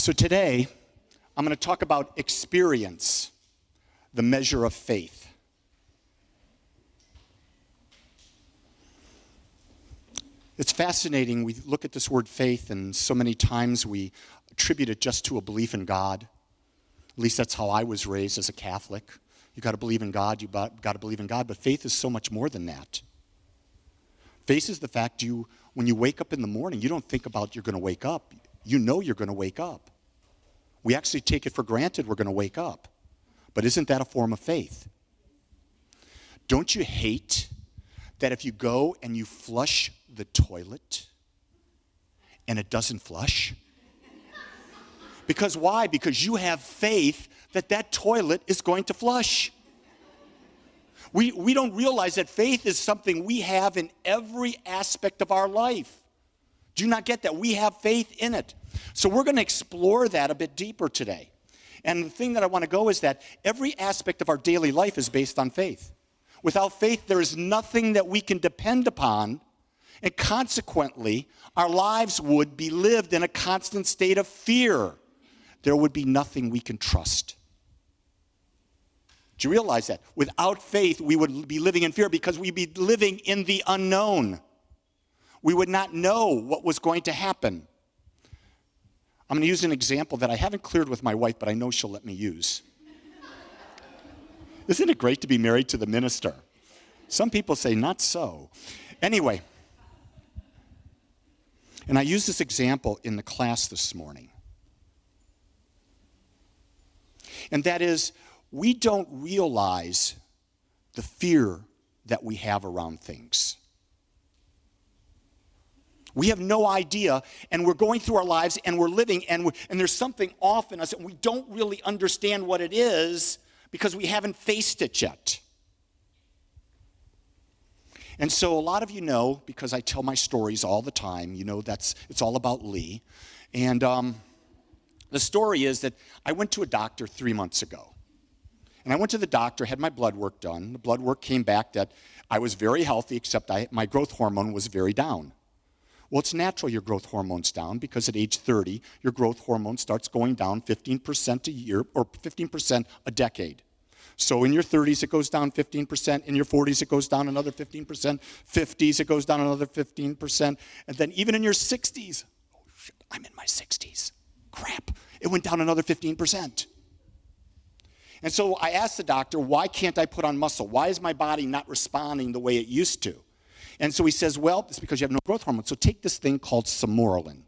So today, I'm going to talk about experience, the measure of faith. It's fascinating. We look at this word faith, and so many times we attribute it just to a belief in God. At least that's how I was raised as a Catholic. You got to believe in God, you got to believe in God, but faith is so much more than that. Faith is the fact when you wake up in the morning, you don't think about you're going to wake up. You know you're going to wake up. We actually take it for granted we're going to wake up. But isn't that a form of faith? Don't you hate that if you go and you flush the toilet and it doesn't flush? Because why? Because you have faith that toilet is going to flush. We don't realize that faith is something we have in every aspect of our life. Do you not get that? We have faith in it. So we're going to explore that a bit deeper today. And the thing that I want to go is that every aspect of our daily life is based on faith. Without faith, there is nothing that we can depend upon, and consequently, our lives would be lived in a constant state of fear. There would be nothing we can trust. Do you realize that? Without faith, we would be living in fear because we'd be living in the unknown. We would not know what was going to happen. I'm going to use an example that I haven't cleared with my wife, but I know she'll let me use. Isn't it great to be married to the minister? Some people say, not so. Anyway, and I used this example in the class this morning. And that is, we don't realize the fear that we have around things. We have no idea, and we're going through our lives, and we're living, and there's something off in us, and we don't really understand what it is because we haven't faced it yet. And so a lot of you know, because I tell my stories all the time, you know it's all about Lee. And the story is that I went to a doctor 3 months ago. And I went to the doctor, had my blood work done. The blood work came back that I was very healthy, except my growth hormone was very down. Well, it's natural your growth hormone's down because at age 30, your growth hormone starts going down 15% a year or 15% a decade. So in your 30s, it goes down 15%. In your 40s, it goes down another 15%. 50s, it goes down another 15%. And then even in your 60s, oh, shit, I'm in my 60s. Crap, it went down another 15%. And so I asked the doctor, why can't I put on muscle? Why is my body not responding the way it used to? And so he says, well, it's because you have no growth hormone. So take this thing called Samoralin. And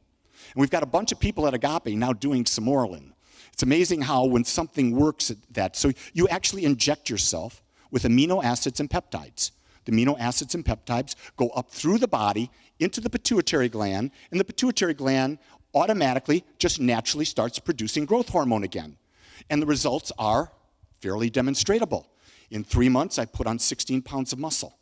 we've got a bunch of people at Agape now doing Samoralin. It's amazing how when something works at that, so you actually inject yourself with amino acids and peptides. The amino acids and peptides go up through the body into the pituitary gland, and the pituitary gland automatically just naturally starts producing growth hormone again. And the results are fairly demonstrable. In 3 months, I put on 16 pounds of muscle.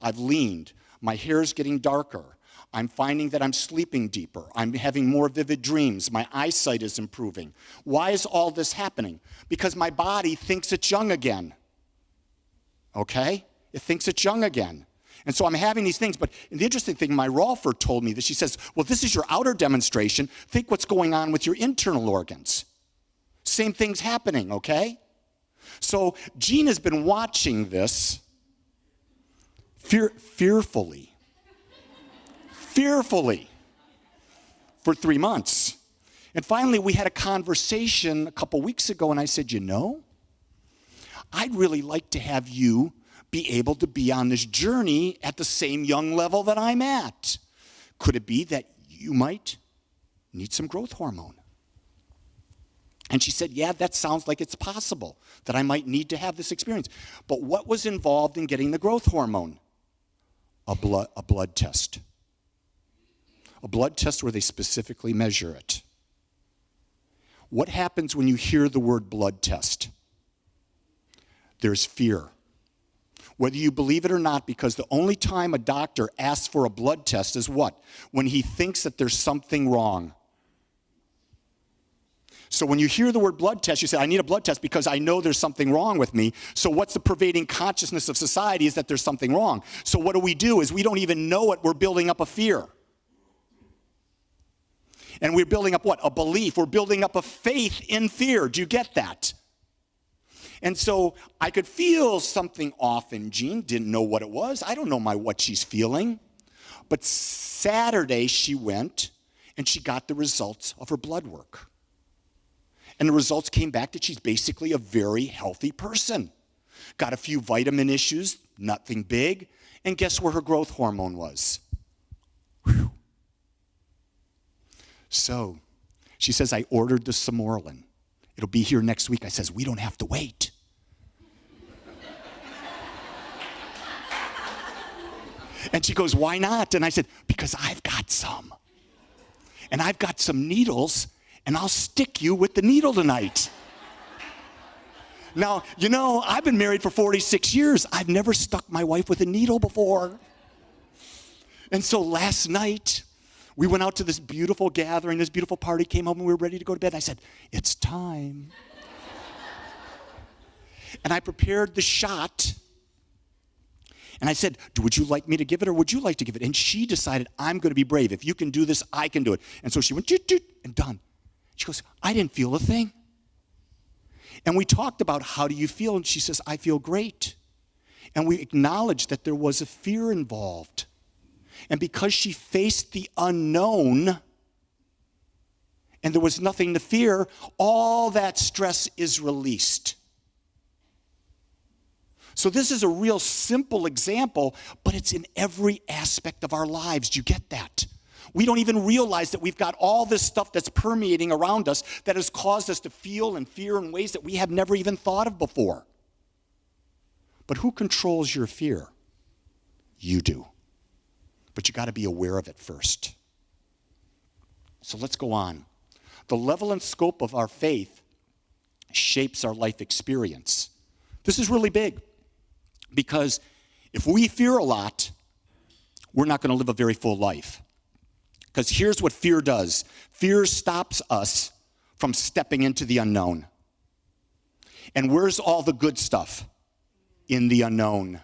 I've leaned. My hair is getting darker. I'm finding that I'm sleeping deeper. I'm having more vivid dreams. My eyesight is improving. Why is all this happening? Because my body thinks it's young again. Okay? It thinks it's young again. And so I'm having these things, but the interesting thing, my Rolfer told me that she says, well, this is your outer demonstration. Think what's going on with your internal organs. Same thing's happening, okay? So Jean has been watching this fearfully for 3 months. And finally, we had a conversation a couple weeks ago, and I said, you know, I'd really like to have you be able to be on this journey at the same young level that I'm at. Could it be that you might need some growth hormone? And she said, yeah, that sounds like it's possible that I might need to have this experience. But what was involved in getting the growth hormone? A blood test. A blood test where they specifically measure it. What happens when you hear the word blood test? There's fear. Whether you believe it or not, because the only time a doctor asks for a blood test is what? When he thinks that there's something wrong. So when you hear the word blood test, you say, I need a blood test because I know there's something wrong with me. So what's the pervading consciousness of society is that there's something wrong. So what do? Is we don't even know it. We're building up a fear. And we're building up what? A belief. We're building up a faith in fear. Do you get that? And so I could feel something off in Jean. Didn't know what it was. I don't know what she's feeling. But Saturday she went and she got the results of her blood work. And the results came back that she's basically a very healthy person. Got a few vitamin issues, nothing big. And guess where her growth hormone was? Whew. So she says, I ordered the Samorlin. It'll be here next week. I says, we don't have to wait. And she goes, why not? And I said, because I've got some. And I've got some needles, and I'll stick you with the needle tonight. Now, I've been married for 46 years. I've never stuck my wife with a needle before. And so last night, we went out to this beautiful gathering, this beautiful party, came home, and we were ready to go to bed. And I said, it's time. And I prepared the shot. And I said, would you like me to give it or would you like to give it? And she decided, I'm going to be brave. If you can do this, I can do it. And so she went, doot, doot, and done. She goes, I didn't feel a thing. And we talked about, how do you feel? And she says, I feel great. And we acknowledged that there was a fear involved. And because she faced the unknown and there was nothing to fear, all that stress is released. So this is a real simple example, but it's in every aspect of our lives. Do you get that? We don't even realize that we've got all this stuff that's permeating around us that has caused us to feel and fear in ways that we have never even thought of before. But who controls your fear? You do. But you got to be aware of it first. So let's go on. The level and scope of our faith shapes our life experience. This is really big. Because if we fear a lot, we're not going to live a very full life. Because here's what fear does. Fear stops us from stepping into the unknown. And where's all the good stuff? In the unknown.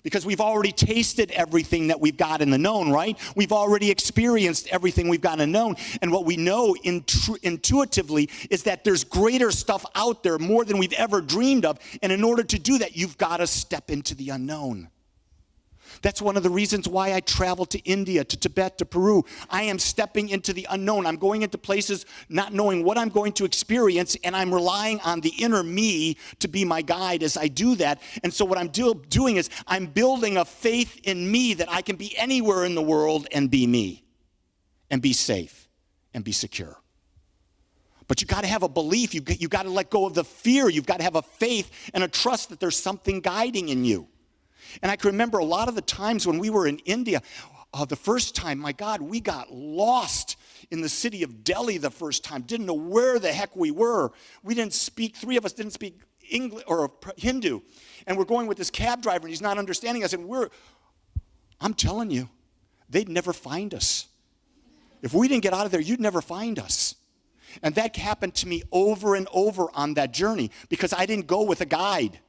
Because we've already tasted everything that we've got in the known, right? We've already experienced everything we've got in the known. And what we know intuitively is that there's greater stuff out there, more than we've ever dreamed of. And in order to do that, you've got to step into the unknown. That's one of the reasons why I travel to India, to Tibet, to Peru. I am stepping into the unknown. I'm going into places not knowing what I'm going to experience, and I'm relying on the inner me to be my guide as I do that. And so what I'm doing is I'm building a faith in me that I can be anywhere in the world and be me, and be safe, and be secure. But you got to have a belief. You got to let go of the fear. You've got to have a faith and a trust that there's something guiding in you. And I can remember a lot of the times when we were in India, the first time, my God, we got lost in the city of Delhi the first time. Didn't know where the heck we were. Three of us didn't speak English or Hindu. And we're going with this cab driver and he's not understanding us. And I'm telling you, they'd never find us. If we didn't get out of there, you'd never find us. And that happened to me over and over on that journey because I didn't go with a guide.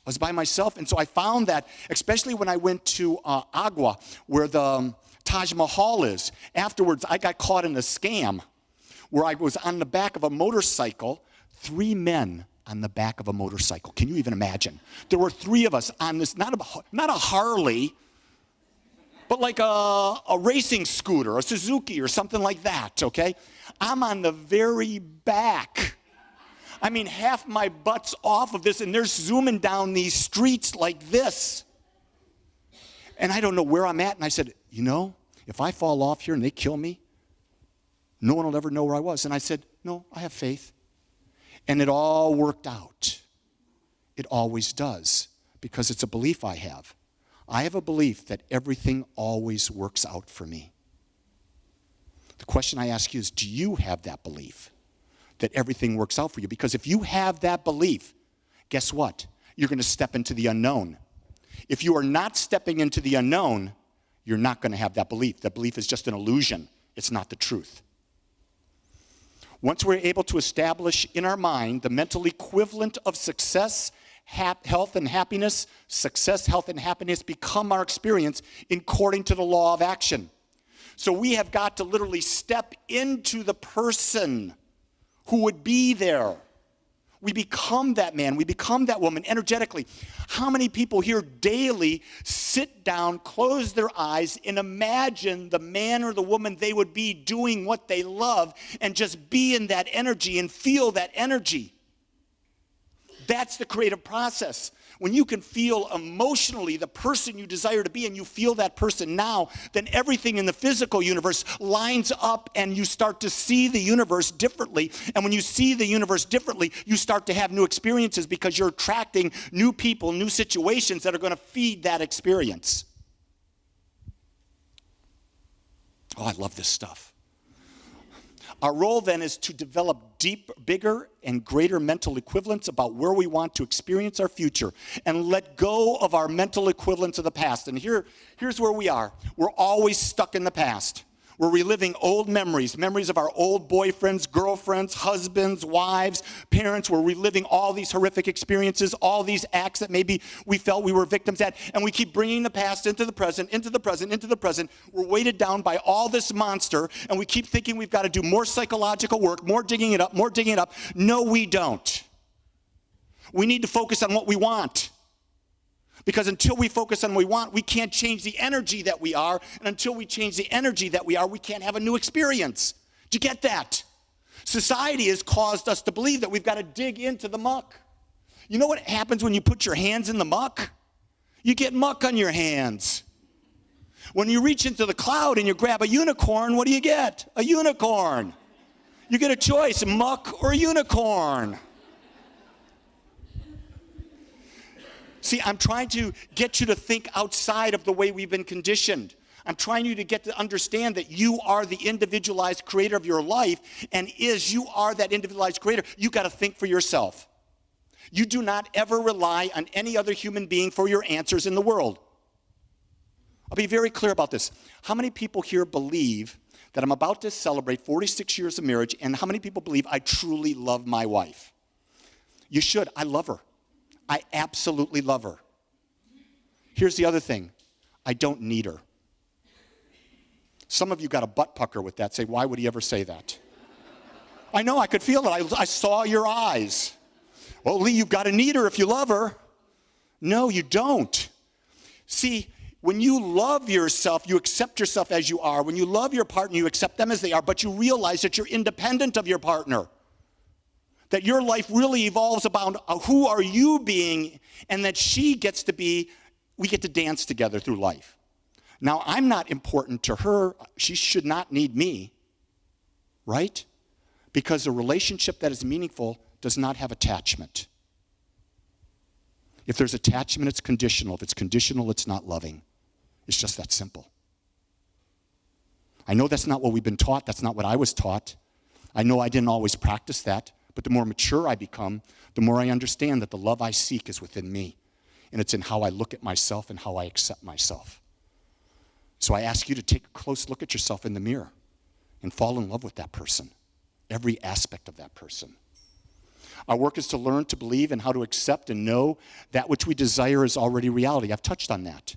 I was by myself, and so I found that, especially when I went to Agra, where the Taj Mahal is, afterwards I got caught in a scam where I was on the back of a motorcycle, 3 men on the back of a motorcycle. Can you even imagine? There were 3 of us on this, not a Harley, but like a racing scooter, a Suzuki or something like that, okay? I'm on the very back. I mean, half my butt's off of this, and they're zooming down these streets like this. And I don't know where I'm at. And I said, if I fall off here and they kill me, no one will ever know where I was. And I said, no, I have faith. And it all worked out. It always does, because it's a belief I have. I have a belief that everything always works out for me. The question I ask you is, do you have that belief? That everything works out for you. Because if you have that belief, guess what? You're going to step into the unknown. If you are not stepping into the unknown, you're not going to have that belief. That belief is just an illusion. It's not the truth. Once we're able to establish in our mind the mental equivalent of success, health, and happiness, success, health, and happiness become our experience according to the law of action. So we have got to literally step into the person who would be there. We become that man. We become that woman energetically. How many people here daily sit down, close their eyes, and imagine the man or the woman they would be doing what they love and just be in that energy and feel that energy? That's the creative process. When you can feel emotionally the person you desire to be and you feel that person now, then everything in the physical universe lines up and you start to see the universe differently. And when you see the universe differently, you start to have new experiences because you're attracting new people, new situations that are going to feed that experience. Oh, I love this stuff. Our role then is to develop deep, bigger, and greater mental equivalents about where we want to experience our future and let go of our mental equivalents of the past. And here's where we are. We're always stuck in the past. We're reliving old memories of our old boyfriends, girlfriends, husbands, wives, parents. We're reliving all these horrific experiences, all these acts that maybe we felt we were victims at, and we keep bringing the past into the present, into the present, into the present. We're weighted down by all this monster, and we keep thinking we've got to do more psychological work, more digging it up, more digging it up. No, we don't. We need to focus on what we want. Because until we focus on what we want, we can't change the energy that we are. And until we change the energy that we are, we can't have a new experience. Do you get that? Society has caused us to believe that we've got to dig into the muck. You know what happens when you put your hands in the muck? You get muck on your hands. When you reach into the cloud and you grab a unicorn, what do you get? A unicorn. You get a choice, muck or unicorn. See, I'm trying to get you to think outside of the way we've been conditioned. I'm trying you to get to understand that you are the individualized creator of your life, and as you are that individualized creator, you got to think for yourself. You do not ever rely on any other human being for your answers in the world. I'll be very clear about this. How many people here believe that I'm about to celebrate 46 years of marriage, and how many people believe I truly love my wife? You should. I love her. I absolutely love her. Here's the other thing. I don't need her. Some of you got a butt pucker with that. Say, why would he ever say that? I know, I could feel it. I saw your eyes. Well, Lee, you've got to need her if you love her. No, you don't. See, when you love yourself, you accept yourself as you are. When you love your partner, you accept them as they are, but you realize that you're independent of your partner. That your life really evolves about who are you being, and that she gets to be, we get to dance together through life. Now, I'm not important to her. She should not need me, right? Because a relationship that is meaningful does not have attachment. If there's attachment, it's conditional. If it's conditional, it's not loving. It's just that simple. I know that's not what we've been taught. That's not what I was taught. I know I didn't always practice that. But the more mature I become, the more I understand that the love I seek is within me. And it's in how I look at myself and how I accept myself. So I ask you to take a close look at yourself in the mirror and fall in love with that person, every aspect of that person. Our work is to learn to believe and how to accept and know that which we desire is already reality. I've touched on that.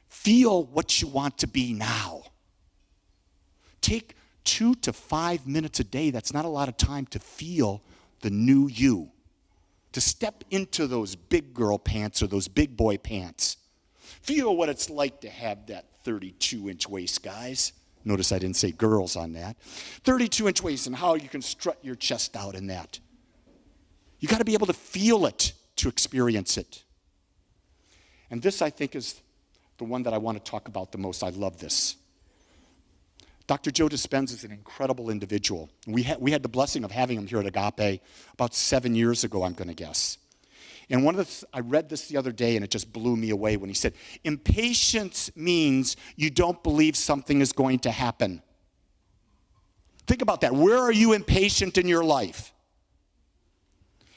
Feel what you want to be now. Take 2 to 5 minutes a day. That's not a lot of time to feel the new you, to step into those big girl pants or those big boy pants. Feel what it's like to have that 32-inch waist, guys. Notice I didn't say girls on that. 32-inch waist and how you can strut your chest out in that. You got to be able to feel it to experience it. And this, I think, is the one that I want to talk about the most. I love this. Dr. Joe Dispenza is an incredible individual. We had the blessing of having him here at Agape about 7 years ago, I'm going to guess. And I read this the other day, and it just blew me away when he said, impatience means you don't believe something is going to happen. Think about that. Where are you impatient in your life?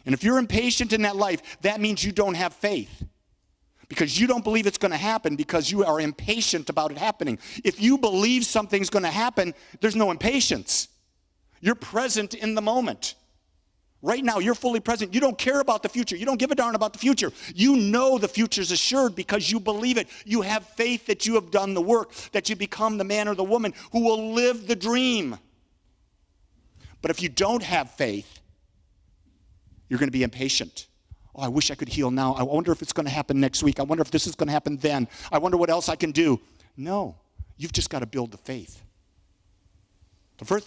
And if you're impatient in that life, that means you don't have faith. Because you don't believe it's going to happen because you are impatient about it happening. If you believe something's going to happen, there's no impatience. You're present in the moment. Right now, you're fully present. You don't care about the future. You don't give a darn about the future. You know the future's assured because you believe it. You have faith that you have done the work, that you become the man or the woman who will live the dream. But if you don't have faith, you're going to be impatient. Oh, I wish I could heal now. I wonder if it's going to happen next week. I wonder if this is going to happen then. I wonder what else I can do. No, you've just got to build the faith. The first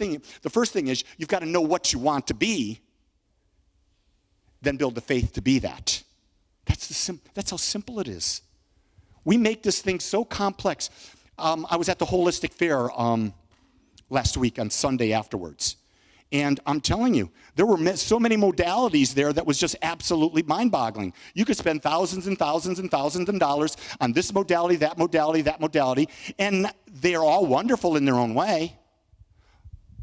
thing is you've got to know what you want to be, then build the faith to be that. That's how simple it is. We make this thing so complex. I was at the Holistic Fair last week on Sunday afterwards. And I'm telling you, there were so many modalities there that was just absolutely mind-boggling. You could spend thousands and thousands and thousands of dollars on this modality, that modality, that modality, and they're all wonderful in their own way.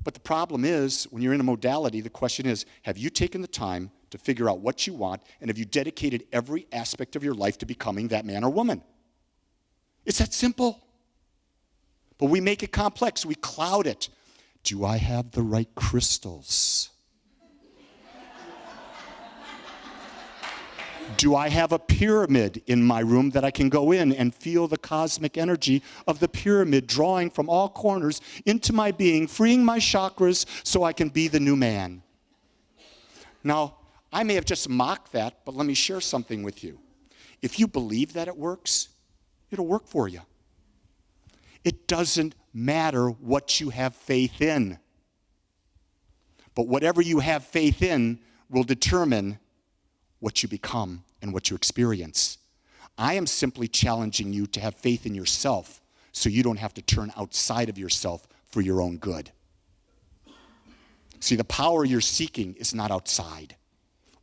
But the problem is, when you're in a modality, the question is, have you taken the time to figure out what you want, and have you dedicated every aspect of your life to becoming that man or woman? It's that simple. But we make it complex. We cloud it. Do I have the right crystals? Do I have a pyramid in my room that I can go in and feel the cosmic energy of the pyramid drawing from all corners into my being, freeing my chakras so I can be the new man? Now, I may have just mocked that, but let me share something with you. If you believe that it works, it'll work for you. It doesn't matter what you have faith in. But whatever you have faith in will determine what you become and what you experience. I am simply challenging you to have faith in yourself so you don't have to turn outside of yourself for your own good. See, the power you're seeking is not outside.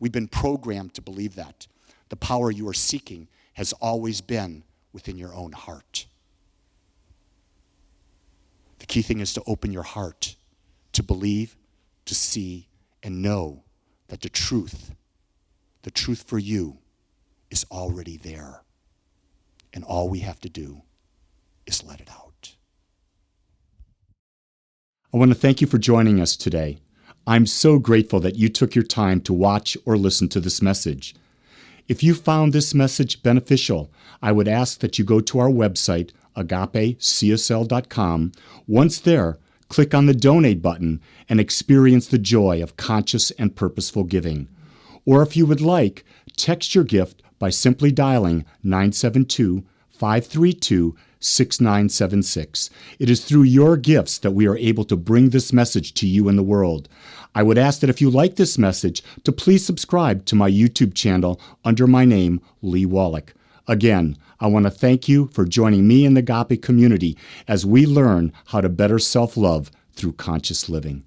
We've been programmed to believe that. The power you are seeking has always been within your own heart. The key thing is to open your heart, to believe, to see, and know that the truth for you is already there. And all we have to do is let it out. I want to thank you for joining us today. I'm so grateful that you took your time to watch or listen to this message. If you found this message beneficial, I would ask that you go to our website, agapecsl.com. Once there, click on the donate button and experience the joy of conscious and purposeful giving. Or if you would like, text your gift by simply dialing 972-532-6976. It is through your gifts that we are able to bring this message to you in the world. I would ask that if you like this message, to please subscribe to my YouTube channel under my name, Lee Wolak. Again, I want to thank you for joining me in the Agape community as we learn how to better self-love through conscious living.